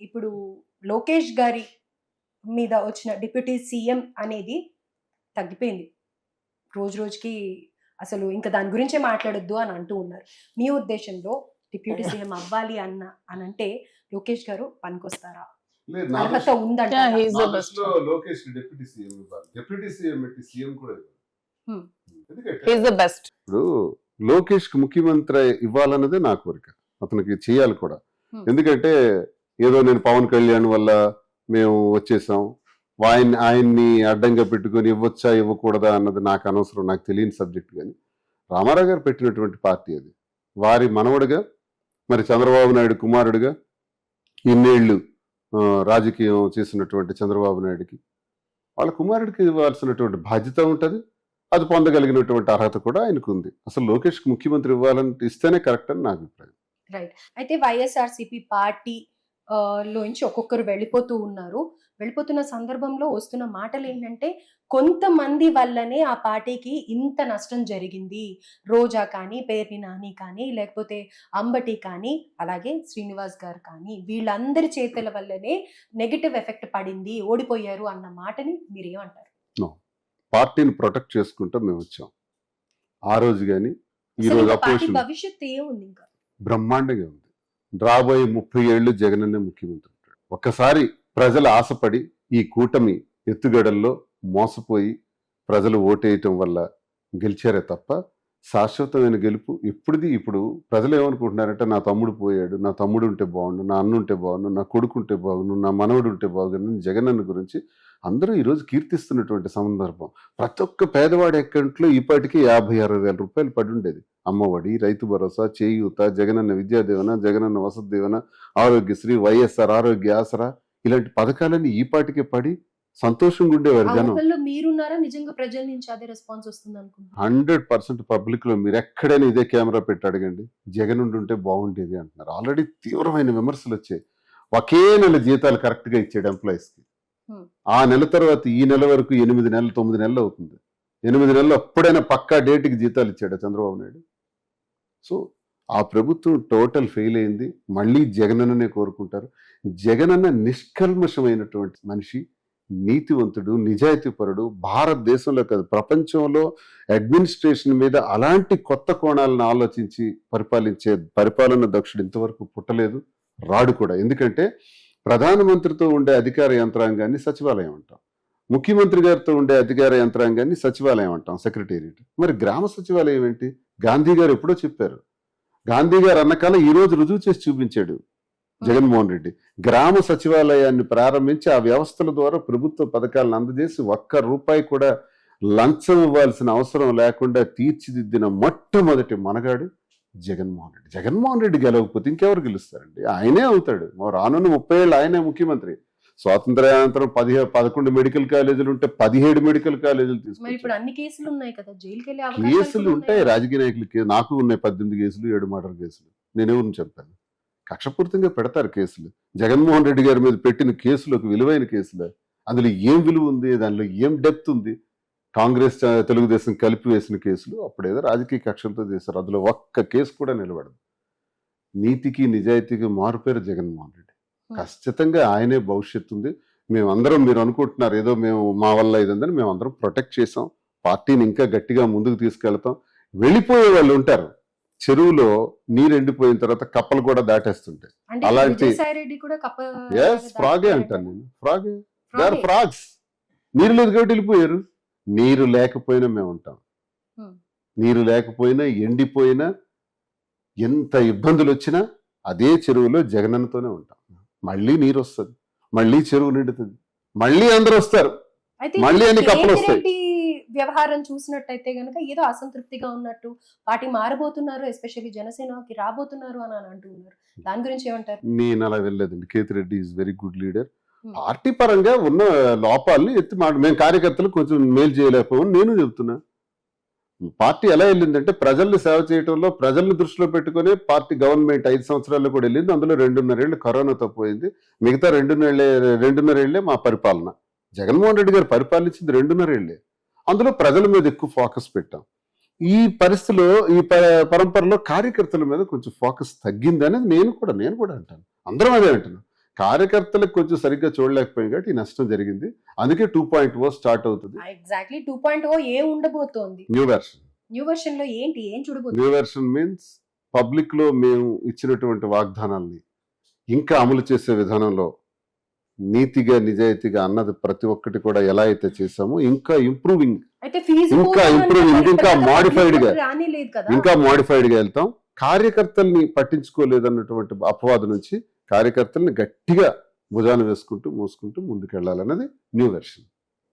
ఇప్పుడు లోకేష్ గారి మీద వచ్చిన డిప్యూటీ సీఎం అనేది తగ్గిపోయింది. రోజు రోజుకి అసలు ఇంకా దాని గురించే మాట్లాడొద్దు అని అంటూ ఉన్నారు. మీ ఉద్దేశంలో డిప్యూటీ సీఎం అవ్వాలి అనంటే లోకేష్ గారు పనికొస్తారా? లేదు, నా అర్హత దృష్టి- ఉందంటారా? Yeah, he's నా the best. దృష్టిలో లోకేష్ డిప్యూటీ సీఎం ఇవ్వాలి. డిప్యూటీ సీఎం పెట్టి సీఎం కూడా ఇవ్వాలి. Hmm. ఎందుకంటే He's the best. ఇప్పుడు లోకేష్ కి ముఖ్యమంత్రి ఇవ్వాలన్నదే నా కోరిక. అతనికి చేయాలి కూడా. ఎందుకంటే ఏదో నేను పవన్ కళ్యాణ్ వల్ల మేము వచ్చేసాం, ఆయన్ని అడ్డంగా పెట్టుకొని ఇవ్వచ్చా ఇవ్వకూడదా అన్నది నాకు అనవసరం, నాకు తెలియని సబ్జెక్ట్. కానీ రామారావు గారు పెట్టినటువంటి పార్టీ అది. వారి మనవడుగా, మరి చంద్రబాబు నాయుడు కుమారుడిగా ఇన్నేళ్లు రాజకీయం చేసినటువంటి చంద్రబాబు నాయుడికి వాళ్ళ కుమారుడికి ఇవ్వాల్సినటువంటి బాధ్యత ఉంటుంది. అది పొందగలిగినటువంటి అర్హత కూడా ఆయనకు ఉంది. అసలు లోకేష్కి ముఖ్యమంత్రి ఇవ్వాలని ఇస్తేనే కరెక్ట్ అని నా అభిప్రాయం. రైట్. అయితే వైఎస్ఆర్సీపీ పార్టీ లోంచి ఒక్కొక్కరు వెళ్ళిపోతూ ఉన్నారు. వెళ్ళిపోతున్న సందర్భంలో వస్తున్న మాటలు ఏంటంటే కొంతమంది వల్లనే ఆ పార్టీకి ఇంత నష్టం జరిగింది. రోజా కానీ, పేర్ని నాని కానీ, లేకపోతే అంబటి కానీ, అలాగే శ్రీనివాస్ గారు కానీ, వీళ్ళందరి చేతుల వల్లనే నెగటివ్ ఎఫెక్ట్ పడింది, ఓడిపోయారు అన్న మాటని మీరేమంటారు? పార్టీని ప్రొటెక్ట్ చేసుకుంటూ మేము వచ్చాం. ఆ రోజు కానీ ఈ అసలు రోజు ఇంకా పార్టీ అపోజిషన్ భవిష్యత్తు ఏముంది? ఇంకా బ్రహ్మాండంగా ఉంది. రాబోయే 30 ఏళ్ళు జగనన్నే ముఖ్యమంత్రి ఉంటాడు. ఒక్కసారి ప్రజలు ఆశపడి ఈ కూటమి ఎత్తుగడల్లో మోసపోయి ప్రజలు ఓటేయటం వల్ల గెలిచారే తప్ప శాశ్వతమైన గెలుపు ఎప్పుడుది. ఇప్పుడు ప్రజలు ఏమనుకుంటున్నారంటే నా తమ్ముడు పోయాడు, నా తమ్ముడు ఉంటే బాగుండు, నా అన్న ఉంటే బాగుండు, నా కొడుకు ఉంటే బాగుండు, నా మనవడు ఉంటే బాగుండు. జగనన్న గురించి అందరూ ఈరోజు కీర్తిస్తున్నటువంటి సందర్భం. ప్రతి ఒక్క పేదవాడి అకౌంట్లో ఇప్పటికీ 50-60 వేల రూపాయలు పడి ఉండేది. అమ్మఒడి, రైతు భరోసా, చేయూత, జగనన్న విద్యాదీవెన, జగనన్న వసతి దీవెన, ఆరోగ్యశ్రీ, వైఎస్ఆర్ ఆరోగ్య ఆసరా, ఇలాంటి పథకాలన్నీ ఈపాటికే పడి సంతోషంగా ఉండేవారు జనం. ఊహల్లో మీరున్నారా? నిజంగా ప్రజల నుంచి అదే రెస్పాన్స్ వస్తుంది అనుకుంటున్నారు? 100% పబ్లిక్ లో మీరు ఎక్కడైనా ఇదే కెమెరా పెట్టి అడగండి, జగన్ ఉంటే బాగుండేది అంటున్నారు. ఆల్రెడీ తీవ్రమైన విమర్శలు వచ్చాయి. ఒకే నెల జీతాలు కరెక్ట్ గా ఇచ్చాడు ఎంప్లాయీస్ కి. ఆ నెల తర్వాత ఈ నెల వరకు 8 నెలలు 9 నెలలు అవుతుంది. 8 నెలలు అప్పుడైనా పక్కా డేట్కి జీతాలు ఇచ్చాడు చంద్రబాబు నాయుడు. సో ఆ ప్రభుత్వం టోటల్ ఫెయిల్ అయింది. మళ్ళీ జగనన్ననే కోరుకుంటారు. జగనన్న నిష్కల్మషమైనటువంటి మనిషి, నీతివంతుడు, నిజాయితీపరుడు. భారతదేశంలో కాదు ప్రపంచంలో అడ్మినిస్ట్రేషన్ మీద అలాంటి కొత్త కోణాలను ఆలోచించి పరిపాలించే పరిపాలన దక్షుడు ఇంతవరకు పుట్టలేదు, రాడు కూడా. ఎందుకంటే ప్రధానమంత్రితో ఉండే అధికార యంత్రాంగాన్ని సచివాలయం అంటాం, ముఖ్యమంత్రి గారితో ఉండే అధికార యంత్రాంగాన్ని సచివాలయం అంటాం, సెక్రటేరియట్. మరి గ్రామ సచివాలయం ఏంటి? గాంధీ గారు ఎప్పుడో చెప్పారు. గాంధీ గారు అన్నకాలం ఈ రోజు రుజువు చేసి చూపించాడు జగన్మోహన్ రెడ్డి. గ్రామ సచివాలయాన్ని ప్రారంభించి ఆ వ్యవస్థల ద్వారా ప్రభుత్వ పథకాలను అందజేసి ₹1 కూడా లంచం ఇవ్వాల్సిన అవసరం లేకుండా తీర్చిదిద్దిన మొట్టమొదటి మనగాడు జగన్మోహన్ రెడ్డి. జగన్మోహన్ రెడ్డి గెలవకపోతే ఇంకెవరు గెలుస్తారండి? ఆయనే అవుతాడు. రానున్న 30 ఏళ్ళు ఆయనే ముఖ్యమంత్రి. స్వాతంత్ర్యానంతరం 11 మెడికల్ కాలేజీలు ఉంటే 17 మెడికల్ కాలేజీలు మరి ఇప్పుడు అన్ని కేసులు ఉన్నాయి కదా, జైలుకి వెళ్ళే కేసులు అవకాశాలు ఉంటాయి. ఉన్నాయా? రాజకీయ నాయకులకి నాకు ఉన్నాయి 18 కేసులు, 7 మర్డర్ కేసులు. నేనెవరిని చెప్పాను? కక్షపూర్తంగా పెడతారు కేసులు. జగన్మోహన్ రెడ్డి గారి మీద పెట్టిన కేసులు ఒక విలువైన కేసులే. అందులో ఏం విలువ ఉంది, దానిలో ఏం డెప్త్ ఉంది? కాంగ్రెస్ తెలుగుదేశం కలిపి వేసిన కేసులు అప్పుడేదో రాజకీయ కక్షలతో చేశారు. అందులో ఒక్క కేసు కూడా నిలబడదు. నీతికి నిజాయితీకి మారుపేరు జగన్మోహన్ రెడ్డి. ఖచ్చితంగా ఆయనే భవిష్యత్తు ఉంది. మేమందరం, మీరు అనుకుంటున్నారు ఏదో మేము మా వల్ల ఇదందని, మేమందరం ప్రొటెక్ట్ చేసాం. పార్టీని ఇంకా గట్టిగా ముందుకు తీసుకెళ్తాం. వెళ్ళిపోయే వాళ్ళు ఉంటారు. చెరువులో నీరు ఎండిపోయిన తర్వాత కప్పలు కూడా దాటేస్తుంటాయి. అంటే అలాంటి విజయసాయిరెడ్డి కూడా ఫ్రాగే అంటాను నేను. ఫ్రాగ్స్. నీరు లేదు కాబట్టి వెళ్ళిపోయారు. నీరు లేకపోయినా మేము ఉంటాం. నీరు లేకపోయినా, ఎండిపోయినా, ఎంత ఇబ్బందులు వచ్చినా అదే చెరువులో జగనన్నతోనే ఉంటాం. మళ్ళీ నీరు వస్తుంది, మళ్ళీ చెరువు నిండుతుంది, మళ్ళీ అందరూ వస్తారు, మళ్ళీ అన్ని కప్పలు వస్తాయి. వ్యవహారం చూసినట్టయితే గనక ఏదో అసంతృప్తిగా ఉన్నట్టు, పార్టీ మారబోతున్నారు, ఎస్పెషల్లీ జనసేనకి రాబోతున్నారు అని అంటున్నారు. దాని గురించి ఏమంటారు? నేను అలా వెళ్ళలేదండి. Kethireddy is very good leader. Party పరంగా ఉన్న లోపాలని ఎత్తి మేము కార్యకర్తలు కొంచెం మేలు చేయలేకపోవని నేను చెబుతున్నా. పార్టీ ఎలా వెళ్ళిందంటే ప్రజల్ని సేవ చేయడంలో, ప్రజల్ని దృష్టిలో పెట్టుకుని పార్టీ గవర్నమెంట్ 5 సంవత్సరాల్లో కూడా వెళ్ళింది. అందులో 2.5 ఏళ్ళు కరోనాతో పోయింది. మిగతా 2.5 ఏళ్లే మా పరిపాలన. జగన్మోహన్ రెడ్డి గారు పరిపాలించింది 2.5 ఏళ్లే. అందులో ప్రజల మీద ఎక్కువ ఫోకస్ పెట్టాం. ఈ పరిస్థితిలో, ఈ పరంపరలో కార్యకర్తల మీద కొంచెం ఫోకస్ తగ్గింది అనేది నేను కూడా అంటాను. అందరం అదే అంటున్నాం. కార్యకర్తలకు కొంచెం సరిగ్గా చూడలేకపోయింది కాబట్టి ఈ నష్టం జరిగింది. అందుకే 2.0 స్టార్ట్ అవుతుంది. ఎగ్జాక్ట్లీ 2.0 ఏ ఉండబోతోంది? New version. న్యూ వెర్షన్ లో ఏంటి, ఏం న్యూ చూడబోతుంది? వెర్షన్ మీన్స్ పబ్లిక్ లో మేము ఇచ్చినటువంటి వాగ్దానాల్ని ఇంకా అమలు చేసే విధానంలో నీతిగా నిజాయితీగా అన్నది ప్రతి ఒక్కటి కూడా ఎలా అయితే చేసామో ఇంకా ఇంప్రూవింగ్, అయితే ఫీజు ఇంకా ఇంప్రూవింగ్, ఇంకా మాడిఫైడ్ గా రానిలేదు కదా. ఇంకా మాడిఫైడ్ గా వెళ్తాం. కార్యకర్తల్ని పట్టించుకోలేదన్నటువంటి అపవాదు నుంచి కార్యకర్తల్ని గట్టిగా భుజాన వేసుకుంటూ మోసుకుంటూ ముందుకెళ్లాలన్నది న్యూ వెర్షన్.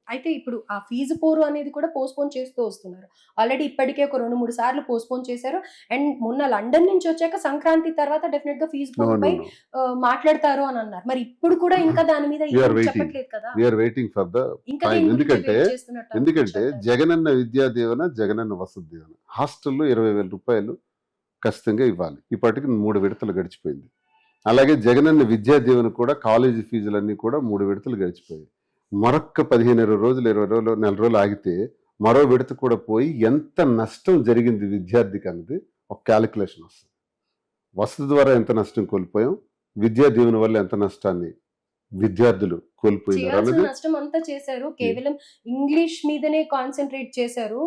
అయితే ఇప్పుడు ఆ ఫీజు పోరు అనేది కూడా పోస్ట్పోన్ చేస్తూ వస్తున్నారు. ఆల్రెడీ ఇప్పటికే ఒక 2-3 సార్లు పోస్ట్పోన్ చేశారు. అండ్ మొన్న లండన్ నుంచి వచ్చాక సంక్రాంతి తర్వాత డెఫినెట్ గా ఫీజు పోరుపై మాట్లాడతారు అని అన్నారు. మరి ఇప్పుడు కూడా ఇంకా దాని మీద ఏం చెప్పట్లేదు కదా. వీఆర్ వెయిటింగ్ ఫర్ ద ఇంకా టైం. దేని గురించి ఎందుకంటే వెయిట్ చేస్తున్నట్టు ఎందుకంటే అనిపించట్లేదు. జగనన్న విద్యా దీవెన, జగనన్న వసతి దీవెన హాస్టల్లో 20,000 రూపాయలు ఖచ్చితంగా ఇవ్వాలి. ఇప్పటికి 3 విడతలు గడిచిపోయింది. అలాగే జగనన్న విద్యా దీవెన కూడా కాలేజీ ఫీజులన్నీ కూడా 3 విడతలు గడిచిపోయాయి. మరొక్క 15 రోజులు 20 రోజులు నెల రోజులు ఆగితే మరో విడత కూడా పోయి ఎంత నష్టం జరిగింది విద్యార్థికి అన్నది ఒక క్యాలిక్యులేషన్ వస్తుంది. వసతి ద్వారా ఎంత నష్టం కోల్పోయాం, విద్యా దీవెన వల్ల ఎంత నష్టాన్ని విద్యార్థులు కోల్పోయినారు చేయాల్సిన అన్నది నష్టం అంతా చేశారు. కేవలం ఇంగ్లీష్ మీదనే కాన్సన్ట్రేట్ చేశారు.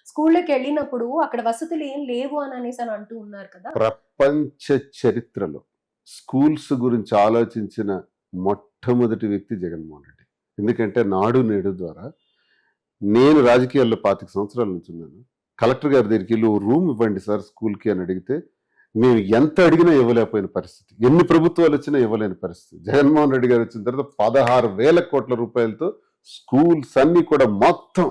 స్కూల్లోకి వెళ్ళినప్పుడు అక్కడ వసతులు ఏం లేవు అని అనేసి అని అంటూ ఉన్నారు కదా. ప్రపంచ చరిత్రలో స్కూల్స్ గురించి ఆలోచించిన మొట్టమొదటి వ్యక్తి జగన్మోహన్ రెడ్డి. ఎందుకంటే నాడు నేడు ద్వారా నేను రాజకీయాల్లో 25 సంవత్సరాల నుంచి ఉన్నాను. కలెక్టర్ గారి దగ్గరికి వెళ్ళి రూమ్ ఇవ్వండి సార్ స్కూల్కి అని అడిగితే మేము ఎంత అడిగినా ఇవ్వలేకపోయిన పరిస్థితి, ఎన్ని ప్రభుత్వాలు వచ్చినా ఇవ్వలేని పరిస్థితి. జగన్మోహన్ రెడ్డి గారు వచ్చిన తర్వాత 16,000 కోట్ల రూపాయలతో స్కూల్స్ అన్ని కూడా మొత్తం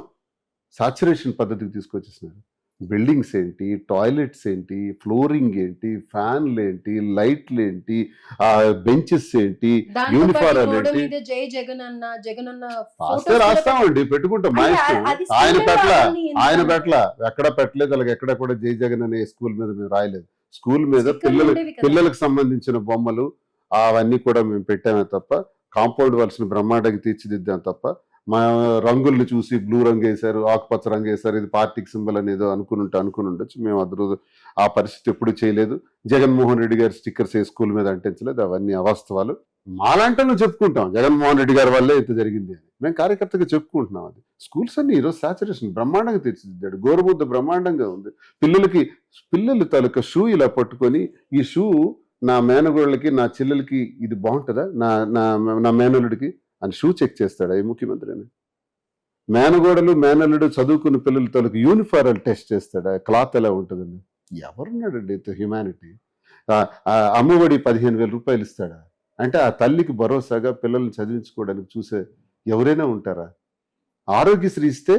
సాచురేషన్ పద్ధతికి తీసుకొచ్చేసినారు. బిల్డింగ్స్ ఏంటి, టాయిలెట్స్ ఏంటి, ఫ్లోరింగ్ ఏంటి, ఫ్యాన్లు ఏంటి, లైట్లు ఏంటి, ఆ బెంచెస్ ఏంటి, దాంతో పాటు యూనిఫారాలు గోడ ఏంటి, మీద జై జగనన్న జగనన్న రాస్తే photos రాస్తామండి, పెట్టుకుంటాం మా అంటే ఇష్టం. అది ఆయన school పెట్ల వాళ్ళని ఎందుకు ఆయన అన్నారు? పెట్ల ఎక్కడ పెట్టలేదు, అలాగే ఎక్కడ కూడా జై జగన్ అనే స్కూల్ మీద మేము రాయలేదు. స్కూల్ మీద స్టిక్కర్లు ఉండేవి కదా. పిల్లలకు సంబంధించిన బొమ్మలు అవన్నీ కూడా మేము పెట్టామే తప్ప, కాంపౌండ్ వాల్స్ని బ్రహ్మాండంగా తీర్చిదిద్దాం తప్ప, మా రంగుల్ని చూసి బ్లూ రంగు వేశారు, ఆకుపచ్చ రంగు వేశారు, ఇది పార్టీకి సింబల్ అనేదో అనుకుని ఉండొచ్చు. మేము అది ఆ పరిస్థితి ఎప్పుడు చేయలేదు. జగన్మోహన్ రెడ్డి గారి స్టిక్కర్స్ ఏ స్కూల్ మీద అంటించలేదు. అవన్నీ అవాస్తవాలు. మాలాంటి చెప్పుకుంటాం జగన్మోహన్ రెడ్డి గారి వల్లే ఇంత జరిగింది అని. మేము కార్యకర్తగా చెప్పుకుంటున్నాం. అది స్కూల్స్ అన్ని ఈరోజు సాచురేషన్ బ్రహ్మాండంగా తీర్చిదిద్దాడు. గోరుముద్ద బ్రహ్మాండంగా ఉంది. పిల్లలు తాలూకా షూ ఇలా పట్టుకొని, ఈ షూ నా మేనగోళ్ళకి నా చెల్లెలకి ఇది బాగుంటుందా, నా నా నా మేనల్లుడికి అని షూ చెక్ చేస్తాడా ఈ ముఖ్యమంత్రి అని? మేనల్లుడు చదువుకున్న పిల్లల తాలూకు యూనిఫారాలు టెస్ట్ చేస్తాడా, క్లాత్ ఎలా ఉంటుందని? ఎవరున్నాడండి ఇంత హ్యుమానిటీ? అమ్మఒడి 15,000 రూపాయలు ఇస్తాడా అంటే ఆ తల్లికి భరోసాగా పిల్లల్ని చదివించుకోవడానికి చూసే ఎవరైనా ఉంటారా? ఆరోగ్యశ్రీ ఇస్తే